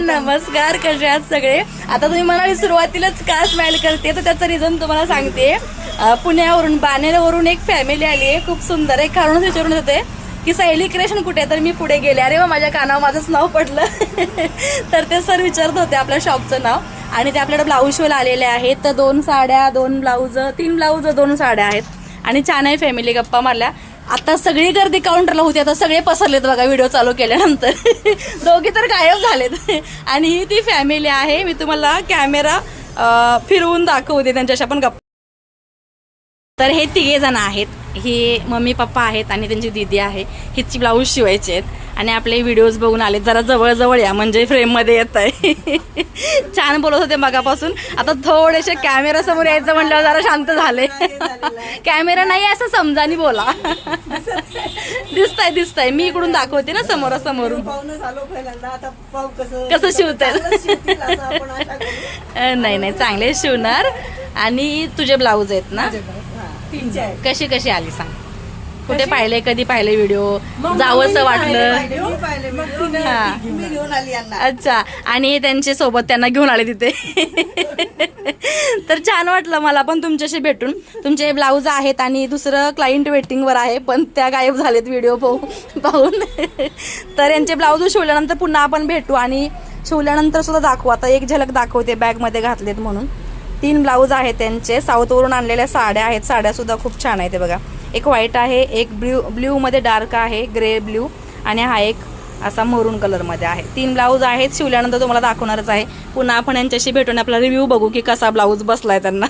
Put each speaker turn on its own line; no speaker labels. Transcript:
नमस्कार, कसे आहात सगळे. आता तुम्ही म्हणाले सुरुवातीलाच का स्माइल करते, तर त्याचं रिझन तुम्हाला सांगते. पुण्यावरून बाणेरवरून एक फॅमिली आली आहे, खूप सुंदर आहे. काढून विचारून होते की सायली क्रिएशन कुठे, तर मी पुढे गेले. अरे वा, माझ्या कानावर माझंच नाव पडलं. तर ते सर विचारत होते आपल्या शॉपचं नाव, आणि ते आपल्याकडे ब्लाऊज शिवायला आलेले आहेत. तर 2 साड्या, 2 ब्लाऊज, 3 ब्लाऊज, 2 साड्या आहेत. आणि छान आहे, फॅमिली गप्पा मारल्या. आता सगळी गर्दी काउंटरला होती, आता सगळे पसरलेत बघा व्हिडिओ चालू केल्यानंतर. दोघी तर गायब झालेत. आणि ही ती फॅमिली आहे. मी तुम्हाला कॅमेरा फिरवून दाखवते, त्यांच्याशी आपण गप्पा. तर हे 3 जण आहेत. ही मम्मी पप्पा आहेत आणि त्यांची दीदी आहे. हिची ब्लाऊज शिवायचे आहेत आणि आपले व्हिडिओज बघून आले. जरा जवळ या, म्हणजे फ्रेममध्ये येत आहे. छान बोलत होते मगापासून. आता थोडेसे कॅमेरा समोर यायचं म्हटल्यावर जरा शांत झाले. कॅमेरा नाही असं समजानी बोला. दिसताय मी इकडून दाखवते ना समोरासमोरून. कसं शिवताय. नाही चांगले शिवणार. आणि तुझे ब्लाऊज आहेत ना, कशी आली सांग. कुठे पाहिले, कधी पाहिले व्हिडिओ, जावंसं वाटलं. अच्छा, आणि त्यांच्या सोबत त्यांना घेऊन आले तिथे. तर छान वाटलं मला पण तुमच्याशी भेटून. तुमचे ब्लाऊज आहेत आणि दुसरं क्लायंट वेटिंगवर आहे, पण त्या गायब झालेत व्हिडिओ पाहून. तर यांचे ब्लाऊज शिवल्यानंतर पुन्हा आपण भेटू आणि शिवल्यानंतर सुद्धा दाखवू. आता एक झलक दाखवते बॅगमध्ये घातलेत म्हणून. 3 ब्लाऊज आहेत त्यांचे. साऊथवरून आणलेल्या साड्या आहेत. साड्या सुद्धा खूप छान आहेत. ब्लॅक एक व्हाईट आहे, एक ब्ल्यू मध्ये डार्क आहे, ग्रे ब्ल्यू, आणि हा एक असा मरून कलरमध्ये आहे. 3 ब्लाऊज आहेत. शिवल्यानंतर तुम्हाला दाखवणारच आहे. पुन्हा आपण यांच्याशी भेटून आपला रिव्ह्यू बघू की कसा ब्लाऊज बसलाय त्यांना.